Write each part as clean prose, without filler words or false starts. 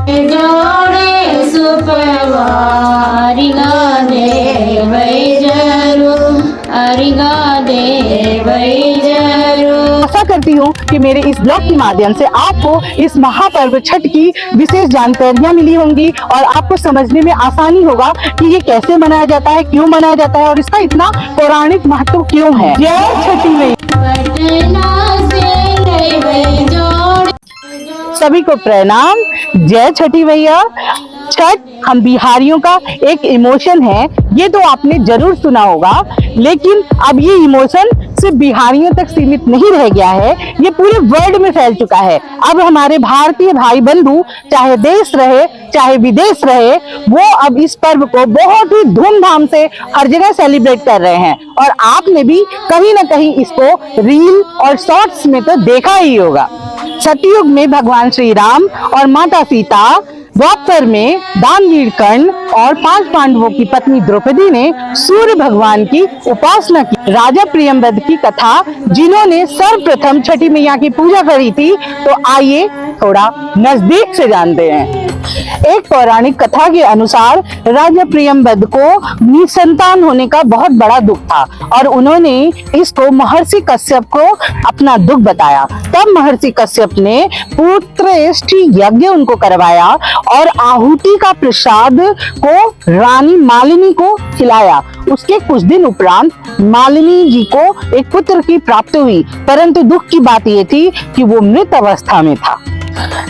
जोड़े सुपवारिगा देवै जरूर अरिगा देवै जरूर। आशा करती हूँ कि मेरे इस ब्लॉग के माध्यम से आपको इस महापर्व छठ की विशेष जानकारियाँ मिली होंगी और आपको समझने में आसानी होगा कि ये कैसे मनाया जाता है, क्यों मनाया जाता है और इसका इतना पौराणिक महत्व क्यों है। जय छठी मैया। सभी को प्रणाम। जय छठी मैया। छठ हम बिहारियों का एक इमोशन है, ये तो आपने जरूर सुना होगा, लेकिन अब ये इमोशन सिर्फ बिहारियों तक सीमित नहीं रह गया है, ये पूरे वर्ल्ड में फैल चुका है। अब हमारे भारतीय भाई बंधु चाहे देश रहे चाहे विदेश रहे, वो अब इस पर्व को बहुत ही धूमधाम से हर जगह सेलिब्रेट कर रहे हैं और आपने भी कहीं ना कहीं इसको रील और शॉर्ट्स में तो देखा ही होगा। सतयुग में भगवान श्री राम और माता सीता, द्वापर में दानवीर कर्ण और 5 पांडवों की पत्नी द्रौपदी ने सूर्य भगवान की उपासना की। राजा प्रियंवद की कथा जिन्होंने सर्वप्रथम छठी मैया की पूजा करी थी, तो आइए थोड़ा नजदीक से जानते हैं। एक पौराणिक कथा के अनुसार राजा प्रियंवद को निसंतान होने का बहुत बड़ा दुख था और उन्होंने इसको महर्षि कश्यप को अपना दुख बताया। तब महर्षि कश्यप ने पुत्रेष्टि यज्ञ उनको करवाया और आहुति का प्रसाद को रानी मालिनी को खिलाया। उसके कुछ दिन उपरांत मालिनी जी को एक पुत्र की प्राप्ति हुई, परंतु दुख की बात यह थी कि वो मृत अवस्था में था।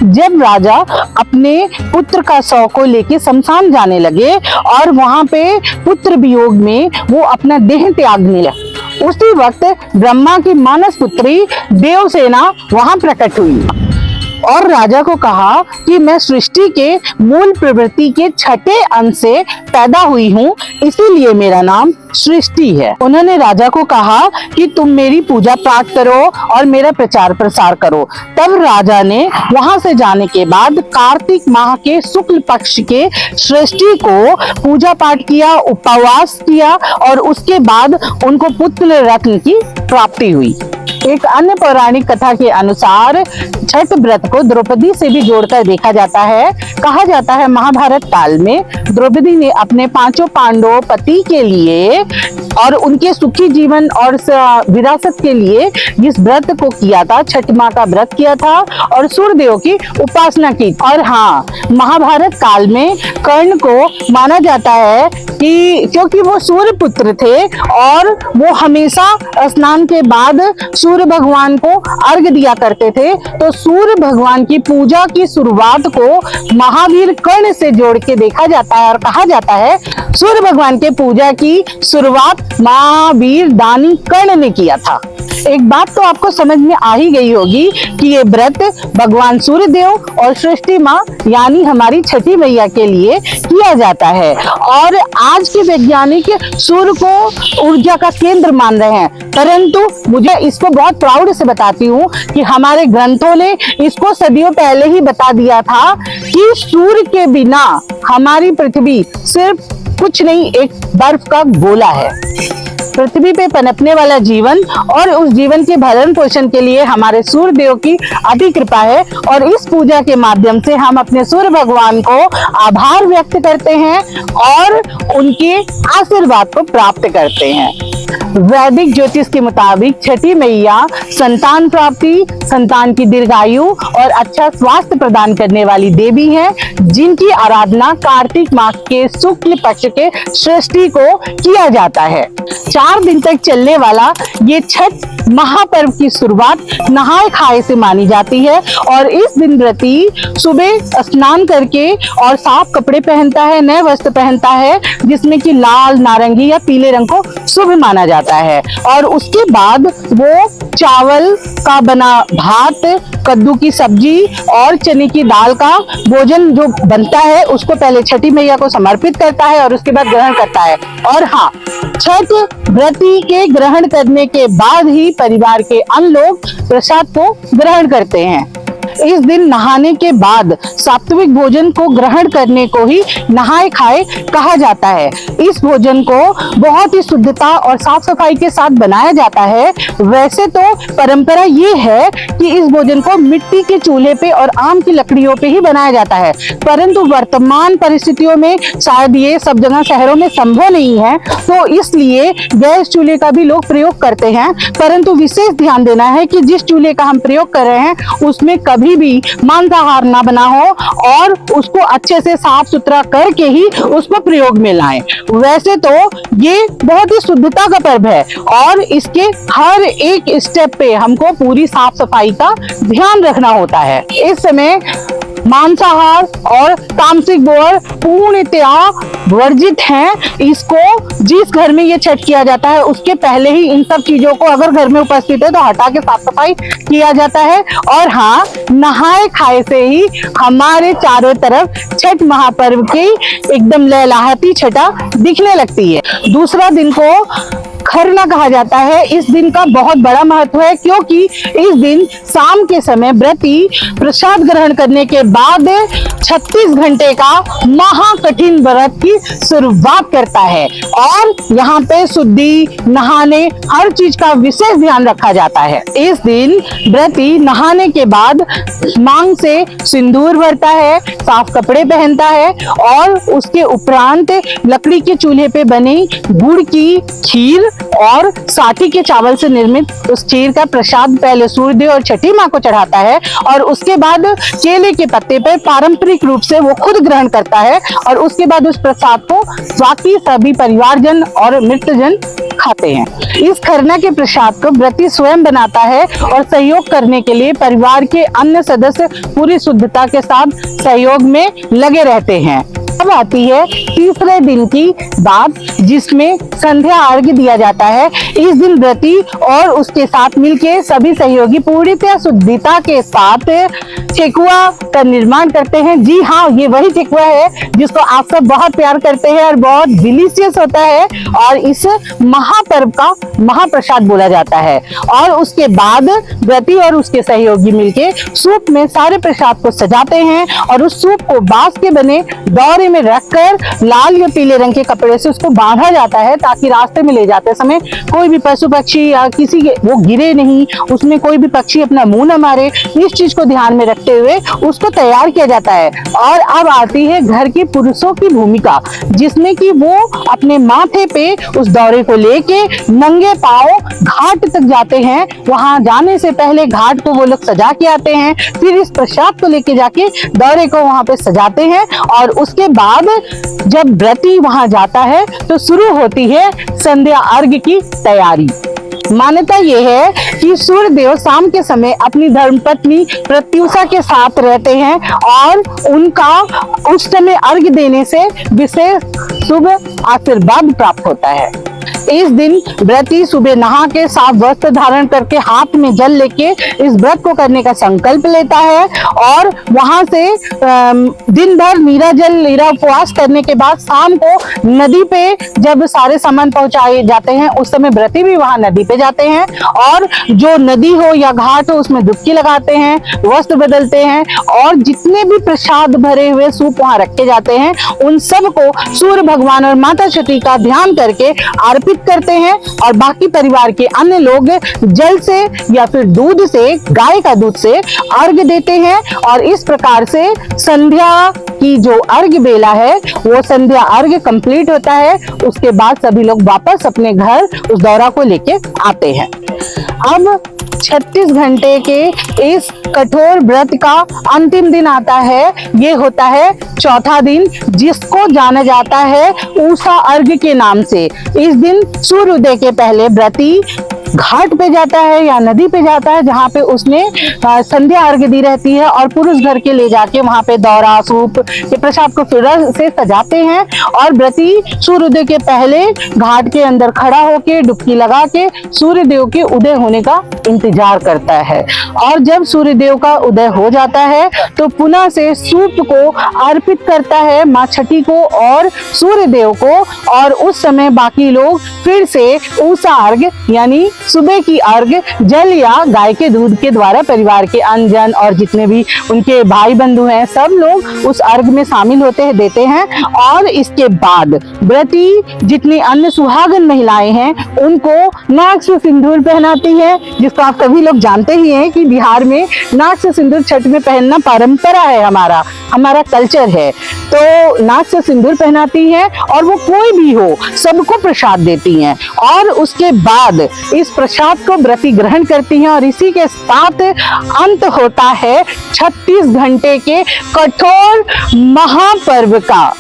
जब राजा अपने पुत्र का शव को लेके शमशान जाने लगे और वहां पे पुत्र वियोग में वो अपना देह त्यागने लगे, उसी वक्त ब्रह्मा की मानस पुत्री देवसेना वहां प्रकट हुई और राजा को कहा कि मैं सृष्टि के मूल प्रवृत्ति के छठे अंश से पैदा हुई हूँ, इसीलिए मेरा नाम सृष्टि है। उन्होंने राजा को कहा कि तुम मेरी पूजा पाठ करो और मेरा प्रचार प्रसार करो। तब राजा ने वहां से जाने के बाद कार्तिक माह के शुक्ल पक्ष के सृष्टि को पूजा पाठ किया, उपवास किया और उसके बाद उनको पुत्र रत्न की प्राप्ति हुई। एक अन्य पौराणिक कथा के अनुसार छठ व्रत को द्रौपदी से भी जोड़कर देखा जाता है। कहा जाता है महाभारत काल में द्रौपदी ने अपने 5 पांडवों पति के लिए और उनके सुखी जीवन और विरासत के लिए इस व्रत को किया था, छठ माँ का व्रत किया था और सूर्यदेव की उपासना की। और हाँ, महाभारत काल में कर्ण को माना जाता है कि क्योंकि वो सूर्य पुत्र थे और वो हमेशा स्नान के बाद सूर्य भगवान को अर्घ दिया करते थे, तो सूर्य भगवान की पूजा की शुरुआत को महावीर कर्ण से जोड़ के देखा जाता है और कहा जाता है सूर्य भगवान के पूजा की शुरुआत महावीर दानी कर्ण ने किया था। एक बात तो आपको समझ में आ ही गई होगी कि ये व्रत भगवान सूर्यदेव और सृष्टि माँ यानी हमारी छठी मैया के लिए किया जाता है और आज के वैज्ञानिक सूर्य को ऊर्जा का केंद्र मान रहे हैं, परंतु मुझे इसको बहुत प्राउड से बताती हूँ कि हमारे ग्रंथों ने इसको सदियों पहले ही बता दिया था कि सूर्य के बिना हमारी पृथ्वी सिर्फ कुछ नहीं, एक बर्फ का गोला है। पृथ्वी पे पनपने वाला जीवन और उस जीवन के भरण पोषण के लिए हमारे सूर्य देव की अति कृपा है और इस पूजा के माध्यम से हम अपने सूर्य भगवान को आभार व्यक्त करते हैं और उनके आशीर्वाद को प्राप्त करते हैं। वैदिक ज्योतिष के मुताबिक छठी मैया संतान प्राप्ति, संतान की दीर्घायु और अच्छा स्वास्थ्य प्रदान करने वाली देवी हैं, जिनकी आराधना कार्तिक मास के शुक्ल पक्ष के षष्ठी को किया जाता है। 4 दिन तक चलने वाला ये छठ महापर्व की शुरुआत नहाए खाए से मानी जाती है और इस दिन व्रती सुबह स्नान करके और साफ कपड़े पहनता है, नए वस्त्र पहनता है जिसमें कि लाल, नारंगी या पीले रंग को शुभ माना जाता है और उसके बाद वो चावल का बना भात, कद्दू की सब्जी और चने की दाल का भोजन जो बनता है उसको पहले छठी मैया को समर्पित करता है और उसके बाद ग्रहण करता है। और हाँ, छठ व्रती के ग्रहण करने के बाद ही परिवार के अन्य लोग प्रसाद को ग्रहण करते हैं। इस दिन नहाने के बाद सात्विक भोजन को ग्रहण करने को ही नहाए खाए कहा जाता है। इस भोजन को बहुत ही शुद्धता और साफ सफाई के साथ बनाया जाता है। वैसे तो परंपरा ये है कि इस भोजन को मिट्टी के चूल्हे पे और आम की लकड़ियों पे ही बनाया जाता है, परंतु वर्तमान परिस्थितियों में शायद ये सब जगह शहरों में संभव नहीं है, तो इसलिए गैस चूल्हे का भी लोग प्रयोग करते हैं। परंतु विशेष ध्यान देना है कि जिस चूल्हे का हम प्रयोग कर रहे हैं उसमें कभी भी मांसाहार ना बना हो और उसको अच्छे से साफ सुथरा करके ही उसको प्रयोग में लाएं। वैसे तो ये बहुत ही शुद्धता का पर्व है और इसके हर एक स्टेप पे हमको पूरी साफ सफाई का ध्यान रखना होता है। इस समय मांसाहार और तामसिक भोजन पूर्णतया वर्जित हैं। इसको जिस घर में ये छठ किया जाता है उसके पहले ही इन सब चीजों को अगर घर में उपस्थित है तो हटा के साफ सफाई किया जाता है। और हाँ, नहाए खाए से ही हमारे चारों तरफ छठ महापर्व की एकदम लहलहाती छटा दिखने लगती है। दूसरा दिन को खरना कहा जाता है। इस दिन का बहुत बड़ा महत्व है क्योंकि इस दिन शाम के समय व्रती प्रसाद ग्रहण करने के बाद 36 घंटे का महाकठिन व्रत की शुरुआत करता है और यहाँ पे शुद्धि, नहाने, हर चीज का विशेष ध्यान रखा जाता है। इस दिन व्रती नहाने के बाद मांग से सिंदूर भरता है, साफ कपड़े पहनता है और उसके उपरांत लकड़ी के चूल्हे पे बनी गुड़ की खीर और साठी के चावल से निर्मित उस खीर का प्रसाद पहले सूर्यदेव और छठी माँ को चढ़ाता है और उसके बाद केले के पत्ते पर पारंपरिक रूप से वो खुद ग्रहण करता है और उसके बाद उस प्रसाद को बाकी सभी परिवारजन और मित्रजन खाते हैं। इस खरना के प्रसाद को व्रती स्वयं बनाता है और सहयोग करने के लिए परिवार के अन्य सदस्य पूरी शुद्धता के साथ सहयोग में लगे रहते हैं। अब आती है तीसरे दिन की बात जिसमें संध्या अर्घ्य दिया जाता है। इस दिन व्रती और उसके साथ मिलके सभी सहयोगी पूरी शुद्धता के साथ ठेकुआ का निर्माण करते हैं। जी हाँ, ये वही ठेकुआ है जिसको आप सब बहुत प्यार करते हैं और बहुत डिलीशियस होता है और इस महापर्व का महाप्रसाद बोला जाता है। और उसके बाद व्रती और उसके सहयोगी मिलके सूप में सारे प्रसाद को सजाते हैं और उस सूप को बांस के बने दौरे में रखकर लाल या पीले रंग के कपड़े से उसको बांधा जाता है ताकि रास्ते में ले जाते समय कोई भी पशु पक्षी या किसी के वो गिरे नहीं, उसमें कोई भी पक्षी अपना मुंह न मारे। इस चीज को ध्यान में रखते हुए उसको तैयार किया जाता है। और अब आती है घर के पुरुषों की भूमिका जिसमें कि वो अपने माथे पे उस दौरे को लेके नंगे पांव घाट तक जाते हैं। वहां जाने से पहले घाट को वो लोग सजा के आते हैं, फिर इस प्रसाद को लेके जाके दौरे को वहां पे सजाते हैं और उसके बाद जब व्रती वहां जाता है तो शुरू होती है संध्या अर्घ्य की तैयारी। मान्यता यह है कि सूर्यदेव शाम के समय अपनी धर्मपत्नी प्रत्युषा के साथ रहते हैं और उनका उस समय अर्घ्य देने से विशेष शुभ आशीर्वाद प्राप्त होता है। इस दिन व्रती सुबह नहा के साफ वस्त्र धारण करके हाथ में जल लेके इस व्रत को करने का संकल्प लेता है और वहां से दिन भर नीरा उपवास करने के बाद शाम को नदी पे जब सारे सामान पहुंचाए जाते हैं उस समय व्रती भी वहां नदी पे जाते हैं और जो नदी हो या घाट हो उसमें डुबकी लगाते हैं, वस्त्र बदलते हैं और जितने भी प्रसाद भरे हुए सूप वहां रखे जाते हैं उन सबको सूर्य भगवान और माता छठी का ध्यान करके अर्पित करते हैं और बाकी परिवार के अन्य लोग जल से या फिर दूध से, गाय का दूध से अर्घ्य देते हैं और इस प्रकार से संध्या की जो अर्घ्य बेला है वो संध्या अर्घ्य कंप्लीट होता है। उसके बाद सभी लोग वापस अपने घर उस दौरा को लेके आते हैं। अब 36 घंटे के इस कठोर व्रत का अंतिम दिन आता है। ये होता है चौथा दिन जिसको जाना जाता है उषा अर्घ्य के नाम से। इस दिन सूर्योदय के पहले व्रती घाट पे जाता है या नदी पे जाता है जहाँ पे उसने संध्या अर्घ्य दी रहती है और पुरुष घर के ले जाके वहाँ पे दौरा सूप के प्रसाद को फिर से सजाते हैं और व्रती सूर्योदय के पहले घाट के अंदर खड़ा होके डुबकी लगा के सूर्यदेव के उदय होने का इंतजार करता है। और जब सूर्यदेव का उदय हो जाता है तो पुनः से सूप को अर्पित करता है माँ छठी को और सूर्यदेव को और उस समय बाकी लोग फिर से उषा अर्घ्य यानी सुबह की अर्घ जल या गाय के दूध के द्वारा परिवार के अन्य और जितने भी उनके भाई बंधु हैं सब लोग उस अर्घ में शामिल होते हैं, देते हैं। और इसके बाद व्रती जितनी अन्य सुहागन महिलाएं हैं उनको नाक से सिंदूर पहनाती है, जिसको आप सभी लोग जानते ही हैं कि बिहार में नाक से सिंदूर छठ में पहनना परंपरा है, हमारा कल्चर है। तो नाक से सिंदूर पहनाती है और वो कोई भी हो सबको प्रसाद देती हैं और उसके बाद इस प्रसाद को व्रती ग्रहण करती हैं और इसी के साथ अंत होता है 36 घंटे के कठोर महापर्व का।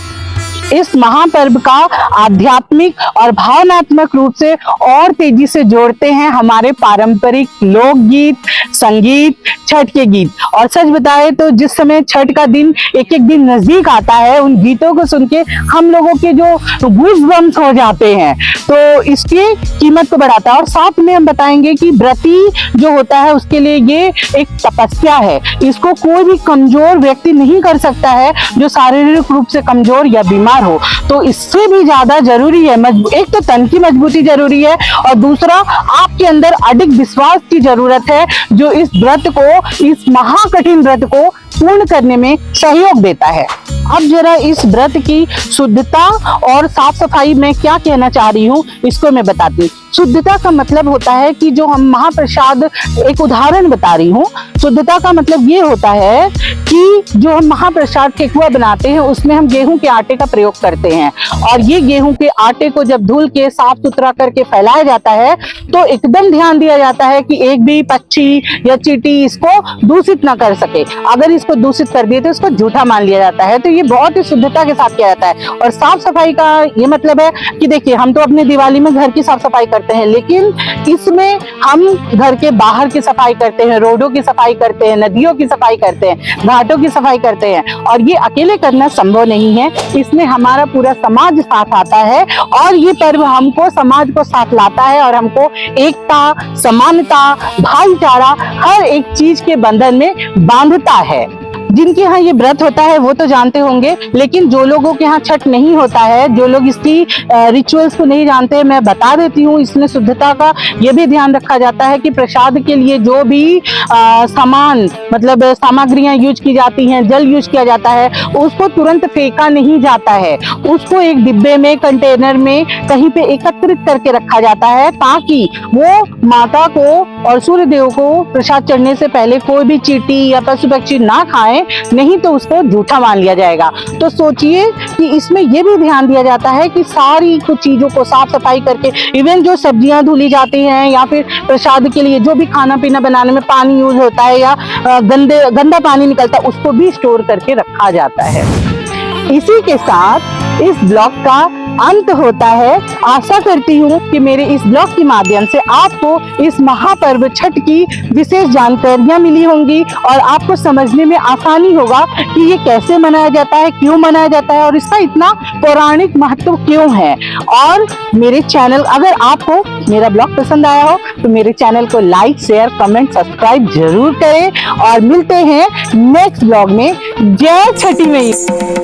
इस महापर्व का आध्यात्मिक और भावनात्मक रूप से और तेजी से जोड़ते हैं हमारे पारंपरिक लोकगीत, संगीत, छठ के गीत। और सच बताए तो जिस समय छठ का दिन एक एक दिन नजदीक आता है, उन गीतों को सुन के हम लोगों के जो गूज़बम्प्स हो जाते हैं, तो इसकी कीमत को बढ़ाता है। और साथ में हम बताएंगे कि व्रती जो होता है उसके लिए ये एक तपस्या है, इसको कोई भी कमजोर व्यक्ति नहीं कर सकता है जो शारीरिक रूप से कमजोर या बीमार हो। तो इससे भी ज्यादा जरूरी है, एक तो तन की मजबूती जरूरी है और दूसरा आपके अंदर अडिग विश्वास की जरूरत है जो इस व्रत को, इस महाकठिन व्रत को पूर्ण करने में सहयोग देता है। अब जरा इस व्रत की शुद्धता और साफ सफाई में क्या कहना चाह रही हूँ इसको मैं बताती हूँ। शुद्धता का मतलब होता है कि जो हम महाप्रसाद, एक उदाहरण बता रही हूँ, शुद्धता का मतलब ये होता है कि जो हम महाप्रसाद ठेकुआ बनाते हैं उसमें हम गेहूं के आटे का प्रयोग करते हैं और ये गेहूं के आटे को जब धुल के साफ सुथरा करके फैलाया जाता है तो एकदम ध्यान दिया जाता है कि एक भी पक्षी या चींटी इसको दूषित ना कर सके। अगर इसको दूषित कर दिए तो इसको झूठा मान लिया जाता है। तो ये बहुत ही शुद्धता के साथ किया जाता है। और साफ सफाई का ये मतलब है कि देखिए हम तो अपने दिवाली में घर की साफ सफाई करते हैं, लेकिन इसमें हम घर के बाहर की सफाई करते हैं, रोडों की सफाई करते हैं, नदियों की सफाई करते हैं, घाटों की सफाई करते हैं। और ये अकेले करना संभव नहीं है, इसमें हमारा पूरा समाज साथ आता है और ये पर्व हमको, समाज को साथ लाता है और हमको एकता, समानता, भाईचारा हर एक चीज के बंधन में बांधता है। जिनके यहाँ ये व्रत होता है वो तो जानते होंगे, लेकिन जो लोगों के यहाँ छठ नहीं होता है, जो लोग इसकी रिचुअल्स को नहीं जानते, मैं बता देती हूँ। इसमें शुद्धता का ये भी ध्यान रखा जाता है कि प्रसाद के लिए जो भी सामान, मतलब सामग्रियां यूज की जाती हैं, जल यूज किया जाता है, उसको तुरंत फेंका नहीं जाता है। उसको एक डिब्बे में, कंटेनर में कहीं पे एकत्रित करके रखा जाता है ताकि वो माता को और सूर्य देव को प्रसाद चढ़ने से पहले कोई भी चींटी या पशु पक्षी ना खाएं, नहीं तो उसको झूठा मान लिया जाएगा। तो सोचिए कि इसमें यह भी ध्यान दिया जाता है कि सारी कुछ चीजों को साफ सफाई करके, इवन जो सब्जियां धुली जाती हैं या फिर प्रसाद के लिए जो भी खाना पीना बनाने में पानी यूज होता है या गंदा पानी निकलता है, उसको भी स्टोर करके रखा जाता है। इसी के साथ इस ब्लॉग का अंत होता है। आशा करती हूँ कि मेरे इस ब्लॉग के माध्यम से आपको इस महापर्व छठ की विशेष जानकारियाँ मिली होंगी और आपको समझने में आसानी होगा कि ये कैसे मनाया जाता है, क्यों मनाया जाता है और इसका इतना पौराणिक महत्व क्यों है। और मेरे चैनल, अगर आपको मेरा ब्लॉग पसंद आया हो तो मेरे चैनल को लाइक, शेयर, कमेंट, सब्सक्राइब जरूर करें और मिलते हैं नेक्स्ट ब्लॉग में। जय छठी मैया।